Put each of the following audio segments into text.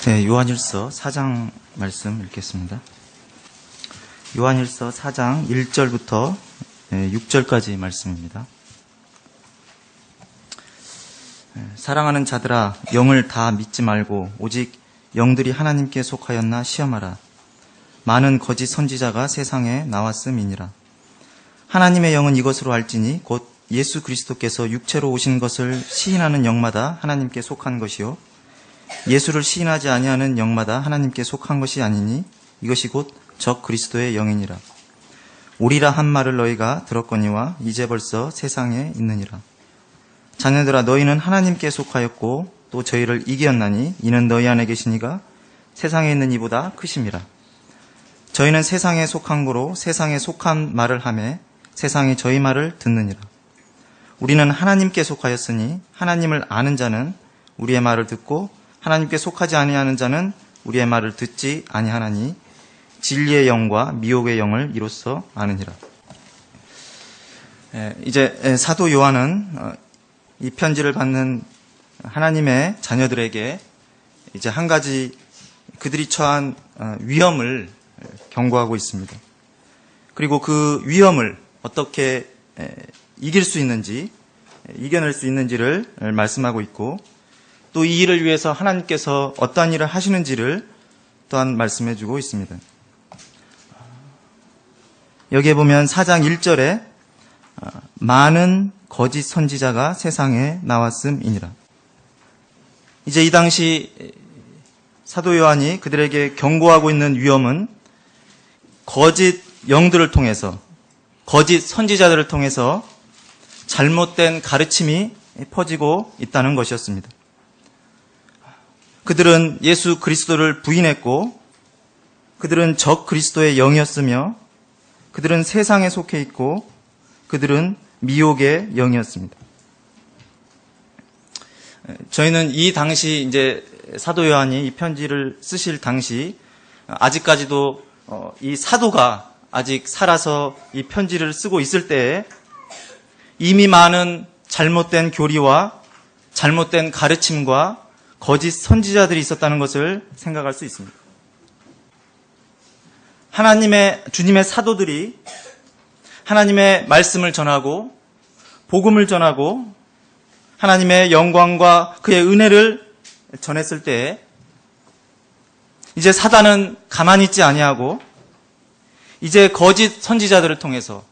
네, 요한일서 4장 말씀 읽겠습니다. 요한일서 4장 1절부터 6절까지 말씀입니다. 사랑하는 자들아, 영을 다 믿지 말고 오직 영들이 하나님께 속하였나 시험하라. 많은 거짓 선지자가 세상에 나왔음이니라. 하나님의 영은 이것으로 알지니 곧 예수 그리스도께서 육체로 오신 것을 시인하는 영마다 하나님께 속한 것이요 예수를 시인하지 아니하는 영마다 하나님께 속한 것이 아니니 이것이 곧 적 그리스도의 영이니라. 오리라 한 말을 너희가 들었거니와 이제 벌써 세상에 있느니라. 자녀들아, 너희는 하나님께 속하였고 또 저희를 이기었나니 이는 너희 안에 계시니가 세상에 있는 이보다 크심이라. 저희는 세상에 속한 거로 세상에 속한 말을 하매 세상이 저희 말을 듣느니라. 우리는 하나님께 속하였으니 하나님을 아는 자는 우리의 말을 듣고 하나님께 속하지 아니하는 자는 우리의 말을 듣지 아니하나니 진리의 영과 미혹의 영을 이로써 아느니라. 이제 사도 요한은 이 편지를 받는 하나님의 자녀들에게 이제 한 가지 그들이 처한 위험을 경고하고 있습니다. 그리고 그 위험을 어떻게 이길 수 있는지, 이겨낼 수 있는지를 말씀하고 있고, 또 이 일을 위해서 하나님께서 어떠한 일을 하시는지를 또한 말씀해주고 있습니다. 여기에 보면 4장 1절에 많은 거짓 선지자가 세상에 나왔음이니라. 이제 이 당시 사도 요한이 그들에게 경고하고 있는 위험은 거짓 영들을 통해서, 거짓 선지자들을 통해서 잘못된 가르침이 퍼지고 있다는 것이었습니다. 그들은 예수 그리스도를 부인했고 그들은 적 그리스도의 영이었으며 그들은 세상에 속해 있고 그들은 미혹의 영이었습니다. 저희는 이 당시 이제 사도 요한이 이 편지를 쓰실 당시 아직까지도 이 사도가 아직 살아서 이 편지를 쓰고 있을 때에 이미 많은 잘못된 교리와 잘못된 가르침과 거짓 선지자들이 있었다는 것을 생각할 수 있습니다. 주님의 사도들이 하나님의 말씀을 전하고 복음을 전하고 하나님의 영광과 그의 은혜를 전했을 때에 이제 사단은 가만히 있지 아니하고 이제 거짓 선지자들을 통해서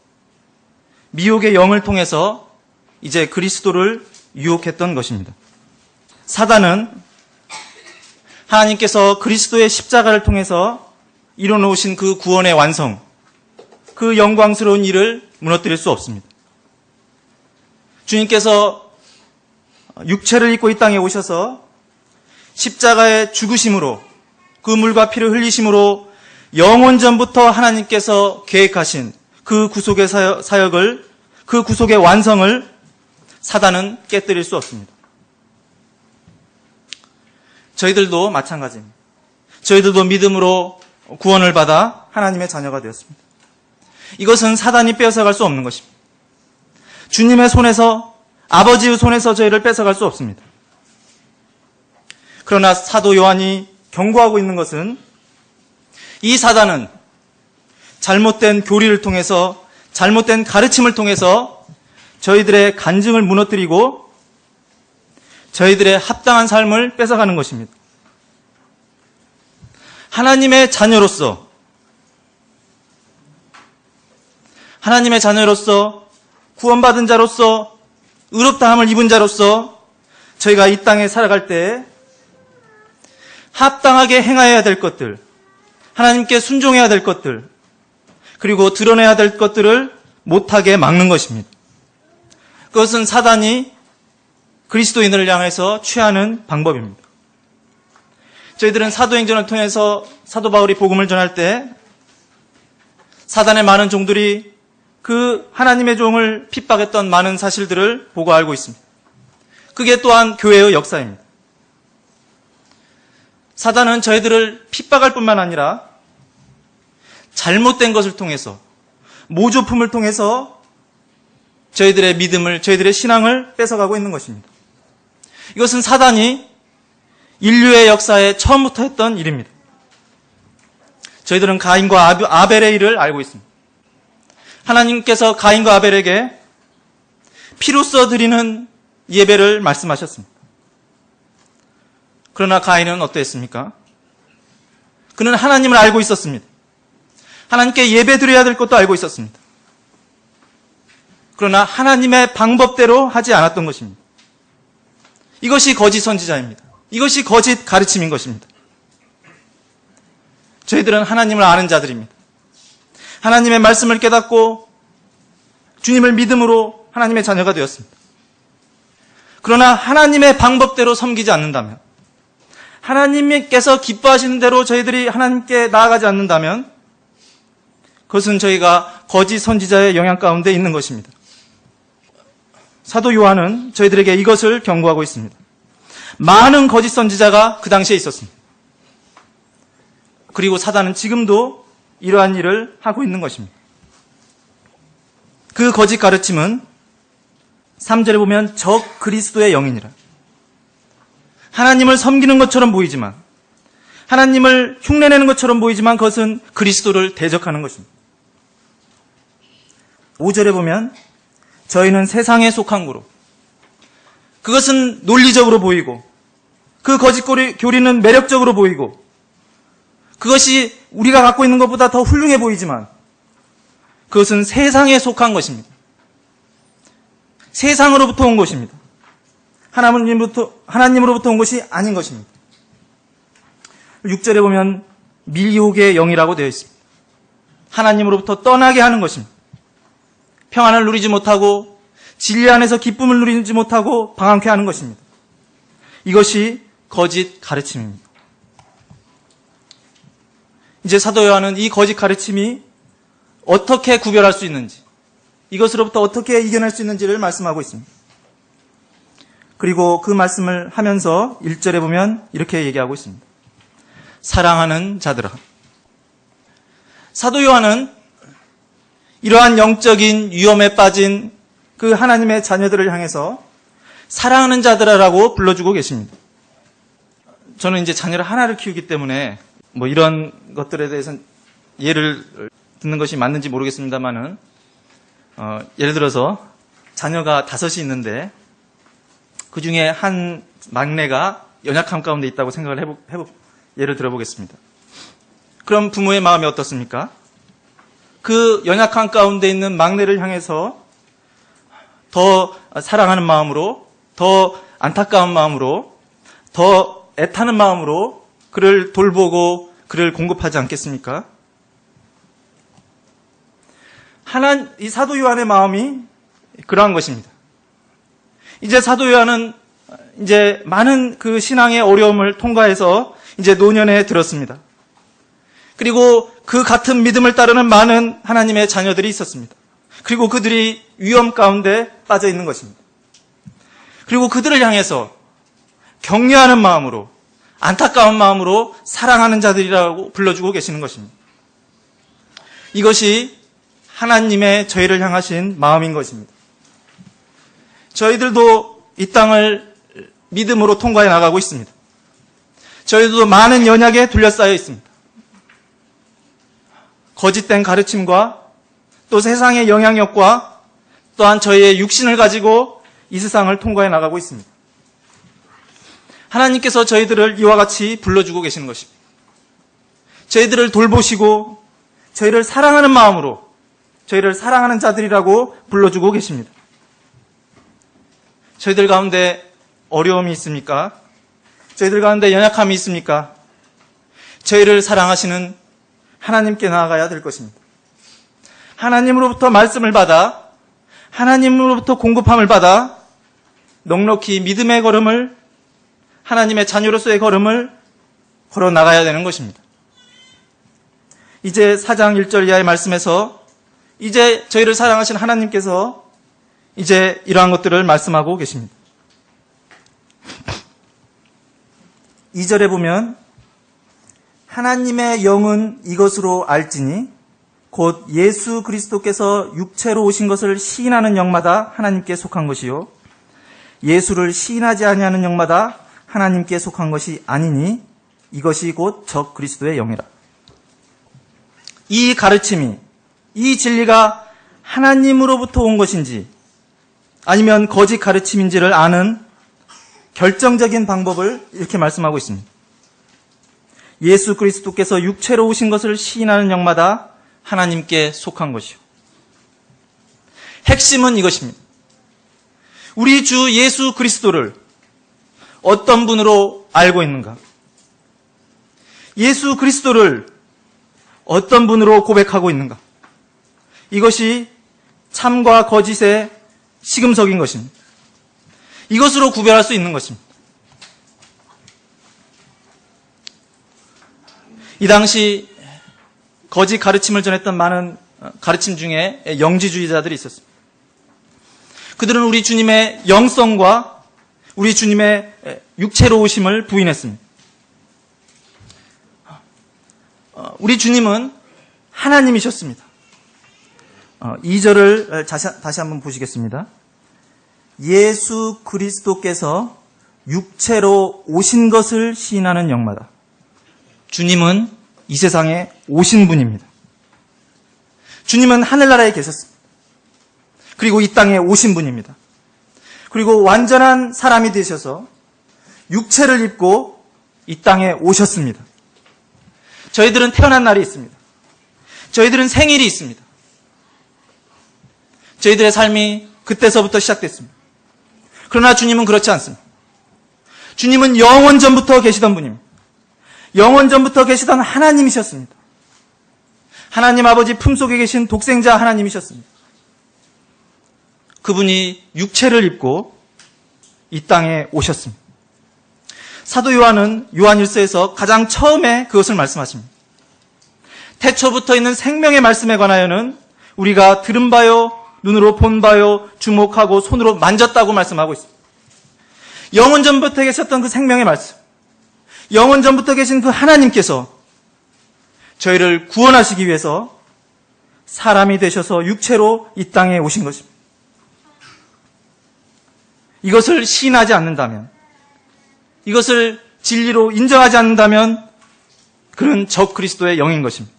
미혹의 영을 통해서 이제 그리스도를 유혹했던 것입니다. 사단은 하나님께서 그리스도의 십자가를 통해서 이뤄놓으신 그 구원의 완성, 그 영광스러운 일을 무너뜨릴 수 없습니다. 주님께서 육체를 입고 이 땅에 오셔서 십자가의 죽으심으로 그 물과 피를 흘리심으로 영원전부터 하나님께서 계획하신 그 구속의 사역을, 그 구속의 완성을 사단은 깨뜨릴 수 없습니다. 저희들도 마찬가지입니다. 저희들도 믿음으로 구원을 받아 하나님의 자녀가 되었습니다. 이것은 사단이 빼앗아갈 수 없는 것입니다. 주님의 손에서, 아버지의 손에서 저희를 뺏어갈 수 없습니다. 그러나 사도 요한이 경고하고 있는 것은 이 사단은 잘못된 교리를 통해서, 잘못된 가르침을 통해서 저희들의 간증을 무너뜨리고 저희들의 합당한 삶을 뺏어가는 것입니다. 하나님의 자녀로서 구원받은 자로서 의롭다함을 입은 자로서 저희가 이 땅에 살아갈 때 합당하게 행해야 될 것들, 하나님께 순종해야 될 것들, 그리고 드러내야 될 것들을 못하게 막는 것입니다. 그것은 사단이 그리스도인을 향해서 취하는 방법입니다. 저희들은 사도행전을 통해서 사도 바울이 복음을 전할 때 사단의 많은 종들이 그 하나님의 종을 핍박했던 많은 사실들을 보고 알고 있습니다. 그게 또한 교회의 역사입니다. 사단은 저희들을 핍박할 뿐만 아니라 잘못된 것을 통해서, 모조품을 통해서 저희들의 믿음을, 저희들의 신앙을 뺏어가고 있는 것입니다. 이것은 사단이 인류의 역사에 처음부터 했던 일입니다. 저희들은 가인과 아벨의 일을 알고 있습니다. 하나님께서 가인과 아벨에게 피로써 드리는 예배를 말씀하셨습니다. 그러나 가인은 어떠했습니까? 그는 하나님을 알고 있었습니다. 하나님께 예배 드려야 될 것도 알고 있었습니다. 그러나 하나님의 방법대로 하지 않았던 것입니다. 이것이 거짓 선지자입니다. 이것이 거짓 가르침인 것입니다. 저희들은 하나님을 아는 자들입니다. 하나님의 말씀을 깨닫고 주님을 믿음으로 하나님의 자녀가 되었습니다. 그러나 하나님의 방법대로 섬기지 않는다면, 하나님께서 기뻐하시는 대로 저희들이 하나님께 나아가지 않는다면 그것은 저희가 거짓 선지자의 영향 가운데 있는 것입니다. 사도 요한은 저희들에게 이것을 경고하고 있습니다. 많은 거짓 선지자가 그 당시에 있었습니다. 그리고 사단은 지금도 이러한 일을 하고 있는 것입니다. 그 거짓 가르침은 3절에 보면 적 그리스도의 영이니라. 하나님을 섬기는 것처럼 보이지만, 하나님을 흉내내는 것처럼 보이지만 그것은 그리스도를 대적하는 것입니다. 5절에 보면 저희는 세상에 속한 거로, 그것은 논리적으로 보이고 그 거짓 교리는 매력적으로 보이고 그것이 우리가 갖고 있는 것보다 더 훌륭해 보이지만 그것은 세상에 속한 것입니다. 세상으로부터 온 것입니다. 하나님으로부터 온 것이 아닌 것입니다. 6절에 보면 미혹의 영이라고 되어 있습니다. 하나님으로부터 떠나게 하는 것입니다. 평안을 누리지 못하고 진리 안에서 기쁨을 누리지 못하고 방황케 하는 것입니다. 이것이 거짓 가르침입니다. 이제 사도 요한은 이 거짓 가르침이 어떻게 구별할 수 있는지, 이것으로부터 어떻게 이겨낼 수 있는지를 말씀하고 있습니다. 그리고 그 말씀을 하면서 1절에 보면 이렇게 얘기하고 있습니다. 사랑하는 자들아. 사도 요한은 이러한 영적인 위험에 빠진 그 하나님의 자녀들을 향해서 사랑하는 자들아라고 불러주고 계십니다. 저는 이제 자녀를 하나를 키우기 때문에 뭐 이런 것들에 대해서는 예를 듣는 것이 맞는지 모르겠습니다만은, 예를 들어서 자녀가 5이 있는데 그 중에 한 막내가 연약함 가운데 있다고 생각을 예를 들어보겠습니다. 그럼 부모의 마음이 어떻습니까? 그 연약함 가운데 있는 막내를 향해서 더 사랑하는 마음으로, 더 안타까운 마음으로, 더 애타는 마음으로 그를 돌보고 그를 공급하지 않겠습니까? 이 사도 요한의 마음이 그러한 것입니다. 이제 사도 요한은 이제 많은 그 신앙의 어려움을 통과해서 이제 노년에 들었습니다. 그리고 그 같은 믿음을 따르는 많은 하나님의 자녀들이 있었습니다. 그리고 그들이 위험 가운데 빠져 있는 것입니다. 그리고 그들을 향해서 격려하는 마음으로, 안타까운 마음으로 사랑하는 자들이라고 불러주고 계시는 것입니다. 이것이 하나님의 저희를 향하신 마음인 것입니다. 저희들도 이 땅을 믿음으로 통과해 나가고 있습니다. 저희들도 많은 연약에 둘러싸여 있습니다. 거짓된 가르침과 또 세상의 영향력과 또한 저희의 육신을 가지고 이 세상을 통과해 나가고 있습니다. 하나님께서 저희들을 이와 같이 불러주고 계시는 것입니다. 저희들을 돌보시고 저희를 사랑하는 마음으로 저희를 사랑하는 자들이라고 불러주고 계십니다. 저희들 가운데 어려움이 있습니까? 저희들 가운데 연약함이 있습니까? 저희를 사랑하시는 하나님께 나아가야 될 것입니다. 하나님으로부터 말씀을 받아, 하나님으로부터 공급함을 받아 넉넉히 믿음의 걸음을, 하나님의 자녀로서의 걸음을 걸어 나가야 되는 것입니다. 이제 4장 1절 이하의 말씀에서 이제 저희를 사랑하신 하나님께서 이제 이러한 것들을 말씀하고 계십니다. 2절에 보면 하나님의 영은 이것으로 알지니 곧 예수 그리스도께서 육체로 오신 것을 시인하는 영마다 하나님께 속한 것이요 예수를 시인하지 아니하는 영마다 하나님께 속한 것이 아니니 이것이 곧 적 그리스도의 영이라. 이 가르침이, 이 진리가 하나님으로부터 온 것인지 아니면 거짓 가르침인지를 아는 결정적인 방법을 이렇게 말씀하고 있습니다. 예수 그리스도께서 육체로 오신 것을 시인하는 영마다 하나님께 속한 것이요. 핵심은 이것입니다. 우리 주 예수 그리스도를 어떤 분으로 알고 있는가? 예수 그리스도를 어떤 분으로 고백하고 있는가? 이것이 참과 거짓의 시금석인 것입니다. 이것으로 구별할 수 있는 것입니다. 이 당시 거짓 가르침을 전했던 많은 가르침 중에 영지주의자들이 있었습니다. 그들은 우리 주님의 영성과 우리 주님의 육체로 오심을 부인했습니다. 우리 주님은 하나님이셨습니다. 2절을 다시 한번 보시겠습니다. 예수 그리스도께서 육체로 오신 것을 시인하는 영마다. 주님은 이 세상에 오신 분입니다. 주님은 하늘나라에 계셨습니다. 그리고 이 땅에 오신 분입니다. 그리고 완전한 사람이 되셔서 육체를 입고 이 땅에 오셨습니다. 저희들은 태어난 날이 있습니다. 저희들은 생일이 있습니다. 저희들의 삶이 그때서부터 시작됐습니다. 그러나 주님은 그렇지 않습니다. 주님은 영원 전부터 계시던 분입니다. 영원 전부터 계시던 하나님이셨습니다. 하나님 아버지 품속에 계신 독생자 하나님이셨습니다. 그분이 육체를 입고 이 땅에 오셨습니다. 사도 요한은 요한일서에서 가장 처음에 그것을 말씀하십니다. 태초부터 있는 생명의 말씀에 관하여는 우리가 들은 바요, 눈으로 본 바요, 주목하고 손으로 만졌다고 말씀하고 있습니다. 영원 전부터 계셨던 그 생명의 말씀, 영원 전부터 계신 그 하나님께서 저희를 구원하시기 위해서 사람이 되셔서 육체로 이 땅에 오신 것입니다. 이것을 시인하지 않는다면, 이것을 진리로 인정하지 않는다면 그는 적 그리스도의 영인 것입니다.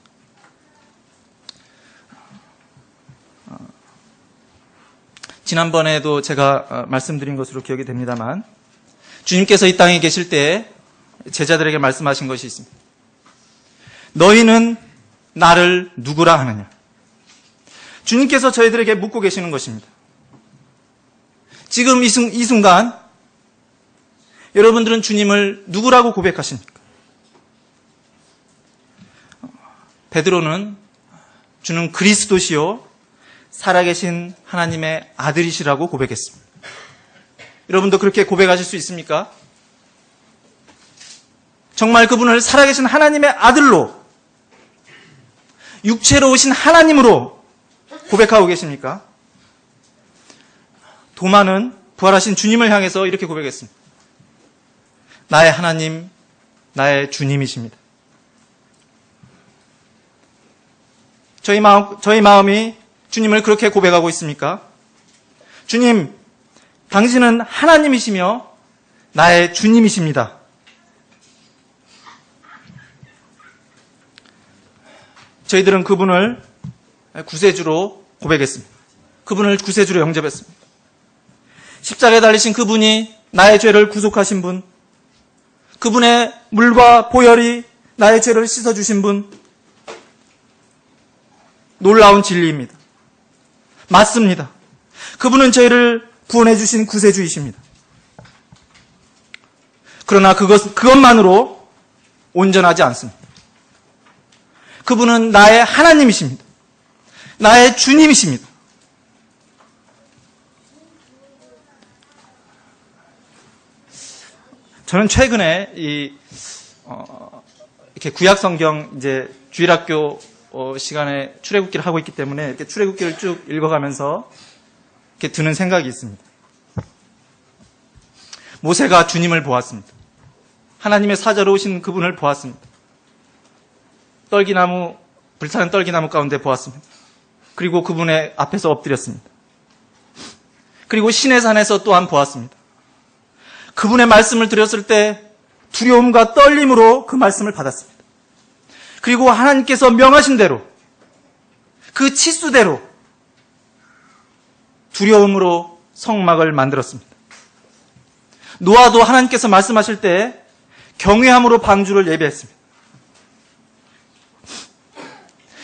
지난번에도 제가 말씀드린 것으로 기억이 됩니다만 주님께서 이 땅에 계실 때 제자들에게 말씀하신 것이 있습니다. 너희는 나를 누구라 하느냐? 주님께서 저희들에게 묻고 계시는 것입니다. 지금 이 순간 여러분들은 주님을 누구라고 고백하십니까? 베드로는 주는 그리스도시요 살아계신 하나님의 아들이시라고 고백했습니다. 여러분도 그렇게 고백하실 수 있습니까? 정말 그분을 살아계신 하나님의 아들로, 육체로 오신 하나님으로 고백하고 계십니까? 도마는 부활하신 주님을 향해서 이렇게 고백했습니다. 나의 하나님, 나의 주님이십니다. 저희 마음이 주님을 그렇게 고백하고 있습니까? 주님, 당신은 하나님이시며 나의 주님이십니다. 저희들은 그분을 구세주로 고백했습니다. 그분을 구세주로 영접했습니다. 십자가에 달리신 그분이 나의 죄를 구속하신 분, 그분의 물과 보혈이 나의 죄를 씻어주신 분, 놀라운 진리입니다. 맞습니다. 그분은 저희를 구원해 주신 구세주이십니다. 그러나 그것만으로 온전하지 않습니다. 그분은 나의 하나님이십니다. 나의 주님이십니다. 저는 최근에 이렇게 구약 성경 이제 주일학교 시간에 출애굽기를 하고 있기 때문에 이렇게 출애굽기를 쭉 읽어가면서 이렇게 드는 생각이 있습니다. 모세가 주님을 보았습니다. 하나님의 사자로 오신 그분을 보았습니다. 불타는 떨기나무 가운데 보았습니다. 그리고 그분의 앞에서 엎드렸습니다. 그리고 시내산에서 또한 보았습니다. 그분의 말씀을 드렸을 때 두려움과 떨림으로 그 말씀을 받았습니다. 그리고 하나님께서 명하신 대로, 그 치수대로 두려움으로 성막을 만들었습니다. 노아도 하나님께서 말씀하실 때 경외함으로 방주를 예배했습니다.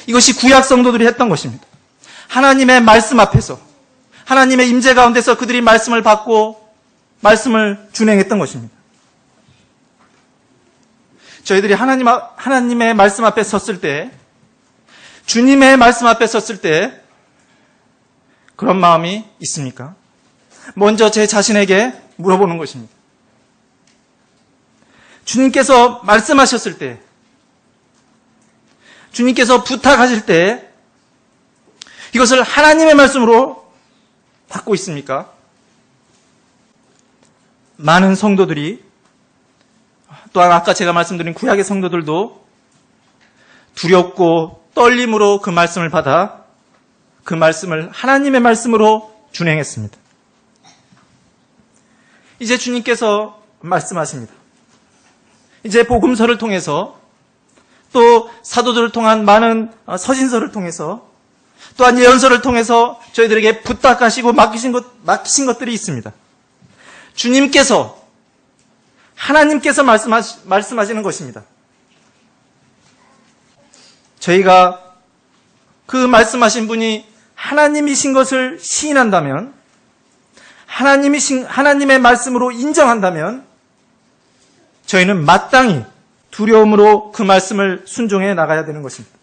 이것이 구약 성도들이 했던 것입니다. 하나님의 말씀 앞에서, 하나님의 임재 가운데서 그들이 말씀을 받고 말씀을 준행했던 것입니다. 저희들이 하나님의 말씀 앞에 섰을 때, 주님의 말씀 앞에 섰을 때 그런 마음이 있습니까? 먼저 제 자신에게 물어보는 것입니다. 주님께서 말씀하셨을 때, 주님께서 부탁하실 때 이것을 하나님의 말씀으로 받고 있습니까? 많은 성도들이, 또한 아까 제가 말씀드린 구약의 성도들도 두렵고 떨림으로 그 말씀을 받아 그 말씀을 하나님의 말씀으로 준행했습니다. 이제 주님께서 말씀하십니다. 이제 복음서를 통해서, 또 사도들을 통한 많은 서신서를 통해서, 또한 예언서를 통해서 저희들에게 부탁하시고 맡기신 것들이 있습니다. 주님께서, 하나님께서 말씀하시는 것입니다. 저희가 그 말씀하신 분이 하나님이신 것을 시인한다면, 하나님의 말씀으로 인정한다면, 저희는 마땅히 두려움으로 그 말씀을 순종해 나가야 되는 것입니다.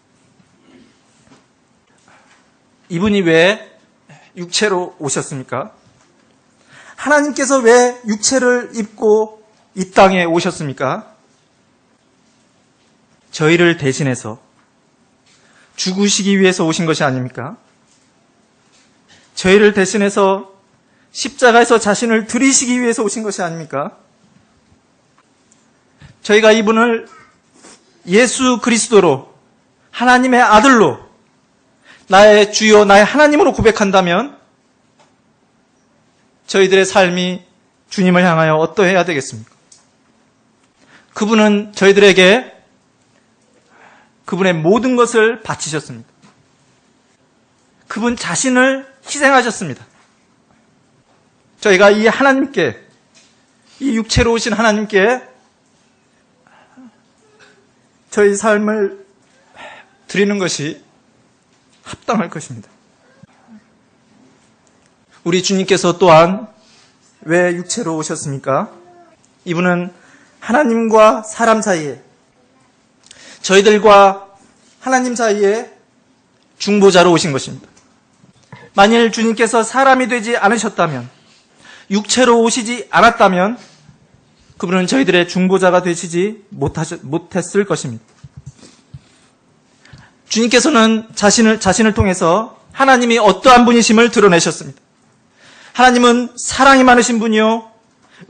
이분이 왜 육체로 오셨습니까? 하나님께서 왜 육체를 입고 이 땅에 오셨습니까? 저희를 대신해서 죽으시기 위해서 오신 것이 아닙니까? 저희를 대신해서 십자가에서 자신을 드리시기 위해서 오신 것이 아닙니까? 저희가 이분을 예수 그리스도로, 하나님의 아들로, 나의 주요, 나의 하나님으로 고백한다면 저희들의 삶이 주님을 향하여 어떠해야 되겠습니까? 그분은 저희들에게 그분의 모든 것을 바치셨습니다. 그분 자신을 희생하셨습니다. 저희가 이 하나님께, 이 육체로 오신 하나님께 저희 삶을 드리는 것이 합당할 것입니다. 우리 주님께서 또한 왜 육체로 오셨습니까? 이분은 하나님과 사람 사이에, 저희들과 하나님 사이에 중보자로 오신 것입니다. 만일 주님께서 사람이 되지 않으셨다면, 육체로 오시지 않았다면 그분은 저희들의 중보자가 되시지 못했을 것입니다. 주님께서는 자신을 통해서 하나님이 어떠한 분이심을 드러내셨습니다. 하나님은 사랑이 많으신 분이요,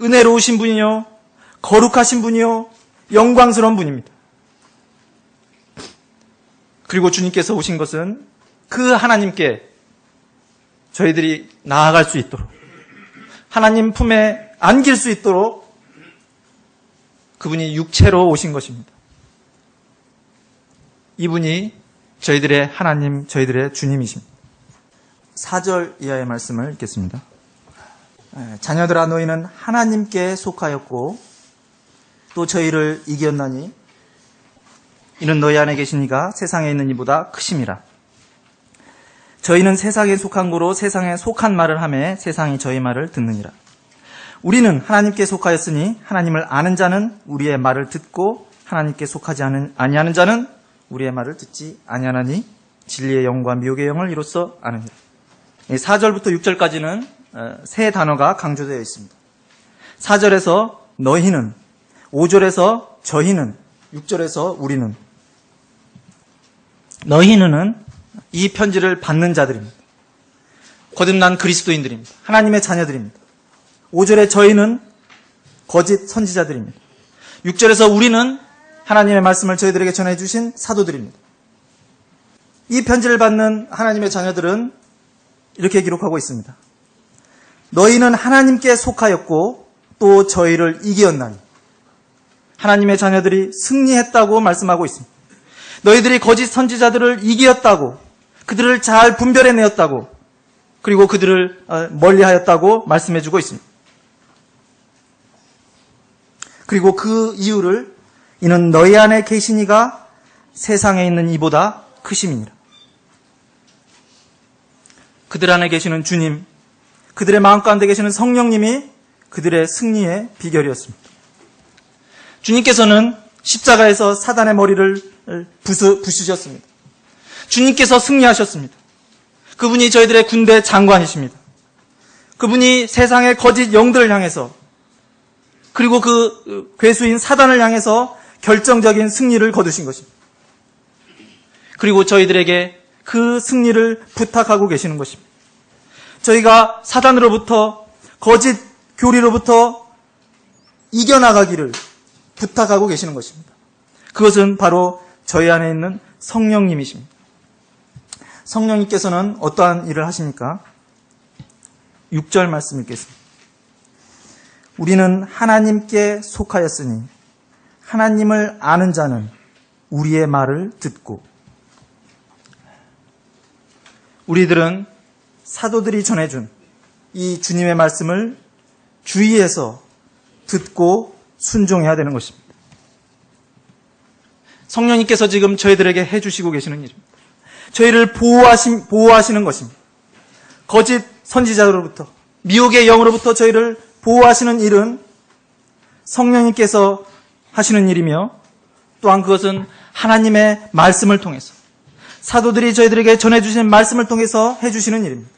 은혜로우신 분이요, 거룩하신 분이요, 영광스러운 분입니다. 그리고 주님께서 오신 것은 그 하나님께 저희들이 나아갈 수 있도록, 하나님 품에 안길 수 있도록 그분이 육체로 오신 것입니다. 이분이 저희들의 하나님, 저희들의 주님이십니다. 4절 이하의 말씀을 읽겠습니다. 자녀들아, 너희는 하나님께 속하였고 또 저희를 이겼나니 이는 너희 안에 계신 이가 세상에 있는 이보다 크심이라. 저희는 세상에 속한 고로 세상에 속한 말을 하매 세상이 저희 말을 듣느니라. 우리는 하나님께 속하였으니 하나님을 아는 자는 우리의 말을 듣고 하나님께 속하지 아니하는 자는 우리의 말을 듣지 아니하나니 진리의 영과 미혹의 영을 이로써 아느니라. 4절부터 6절까지는 세 단어가 강조되어 있습니다. 4절에서 너희는, 5절에서 저희는, 6절에서 우리는. 너희는은 이 편지를 받는 자들입니다. 거듭난 그리스도인들입니다. 하나님의 자녀들입니다. 5절에 저희는 거짓 선지자들입니다. 6절에서 우리는 하나님의 말씀을 저희들에게 전해주신 사도들입니다. 이 편지를 받는 하나님의 자녀들은 이렇게 기록하고 있습니다. 너희는 하나님께 속하였고 또 저희를 이기었나니. 하나님의 자녀들이 승리했다고 말씀하고 있습니다. 너희들이 거짓 선지자들을 이기었다고, 그들을 잘 분별해내었다고, 그리고 그들을 멀리하였다고 말씀해주고 있습니다. 그리고 그 이유를 이는 너희 안에 계시니가 세상에 있는 이보다 크심이니라. 그들 안에 계시는 주님, 그들의 마음 가운데 계시는 성령님이 그들의 승리의 비결이었습니다. 주님께서는 십자가에서 사단의 머리를 부수셨습니다. 주님께서 승리하셨습니다. 그분이 저희들의 군대 장관이십니다. 그분이 세상의 거짓 영들을 향해서, 그리고 그 괴수인 사단을 향해서 결정적인 승리를 거두신 것입니다. 그리고 저희들에게 그 승리를 부탁하고 계시는 것입니다. 저희가 사단으로부터, 거짓 교리로부터 이겨나가기를 부탁하고 계시는 것입니다. 그것은 바로 저희 안에 있는 성령님이십니다. 성령님께서는 어떠한 일을 하십니까? 6절 말씀 읽겠습니다. 우리는 하나님께 속하였으니 하나님을 아는 자는 우리의 말을 듣고. 우리들은 사도들이 전해준 이 주님의 말씀을 주의해서 듣고 순종해야 되는 것입니다. 성령님께서 지금 저희들에게 해주시고 계시는 일입니다. 저희를 보호하시는 것입니다. 거짓 선지자로부터, 미혹의 영으로부터 저희를 보호하시는 일은 성령님께서 하시는 일이며, 또한 그것은 하나님의 말씀을 통해서, 사도들이 저희들에게 전해주신 말씀을 통해서 해주시는 일입니다.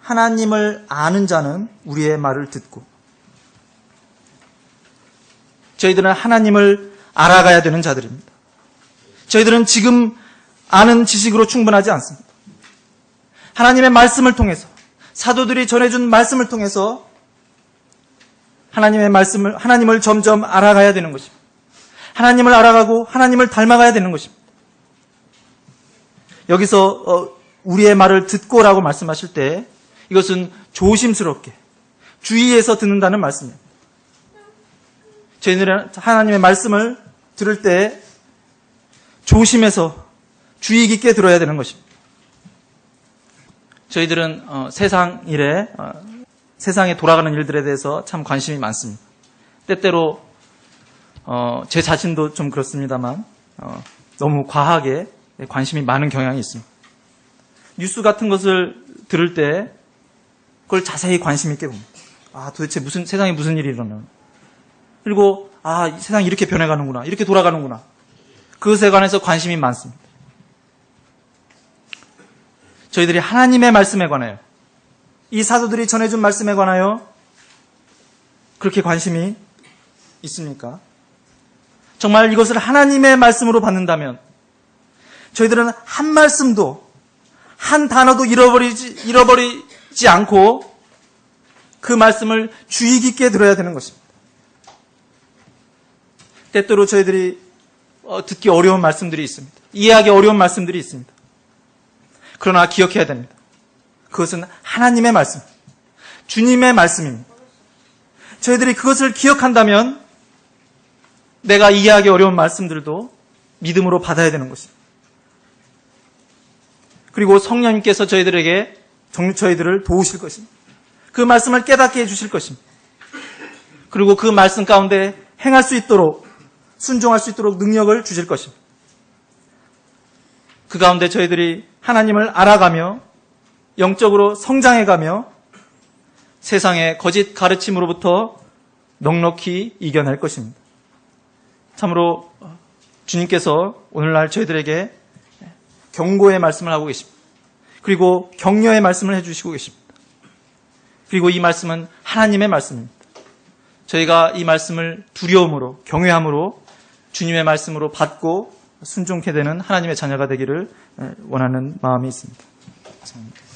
하나님을 아는 자는 우리의 말을 듣고. 저희들은 하나님을 알아가야 되는 자들입니다. 저희들은 지금 아는 지식으로 충분하지 않습니다. 하나님의 말씀을 통해서, 사도들이 전해준 말씀을 통해서 하나님을 점점 알아가야 되는 것입니다. 하나님을 알아가고 하나님을 닮아가야 되는 것입니다. 여기서 우리의 말을 듣고라고 말씀하실 때 이것은 조심스럽게 주의해서 듣는다는 말씀입니다. 저희들은 하나님의 말씀을 들을 때 조심해서 주의 깊게 들어야 되는 것입니다. 저희들은 세상 일에, 세상에 돌아가는 일들에 대해서 참 관심이 많습니다. 때때로 제 자신도 좀 그렇습니다만 너무 과하게 관심이 많은 경향이 있습니다. 뉴스 같은 것을 들을 때 그걸 자세히 관심 있게 봅니다. 도대체 세상에 무슨 일이 일어나나. 그리고 이 세상이 이렇게 변해가는구나, 이렇게 돌아가는구나. 그것에 관해서 관심이 많습니다. 저희들이 하나님의 말씀에 관하여, 이 사도들이 전해준 말씀에 관하여 그렇게 관심이 있습니까? 정말 이것을 하나님의 말씀으로 받는다면 저희들은 한 말씀도, 한 단어도 잃어버리지 않고 그 말씀을 주의 깊게 들어야 되는 것입니다. 때때로 저희들이 듣기 어려운 말씀들이 있습니다. 이해하기 어려운 말씀들이 있습니다. 그러나 기억해야 됩니다. 그것은 하나님의 말씀, 주님의 말씀입니다. 저희들이 그것을 기억한다면 내가 이해하기 어려운 말씀들도 믿음으로 받아야 되는 것입니다. 그리고 성령님께서 저희들을 도우실 것입니다. 그 말씀을 깨닫게 해주실 것입니다. 그리고 그 말씀 가운데 행할 수 있도록, 순종할 수 있도록 능력을 주실 것입니다. 그 가운데 저희들이 하나님을 알아가며 영적으로 성장해가며 세상의 거짓 가르침으로부터 넉넉히 이겨낼 것입니다. 참으로 주님께서 오늘날 저희들에게 경고의 말씀을 하고 계십니다. 그리고 격려의 말씀을 해주시고 계십니다. 그리고 이 말씀은 하나님의 말씀입니다. 저희가 이 말씀을 두려움으로, 경외함으로 주님의 말씀으로 받고 순종케 되는 하나님의 자녀가 되기를 원하는 마음이 있습니다. 감사합니다.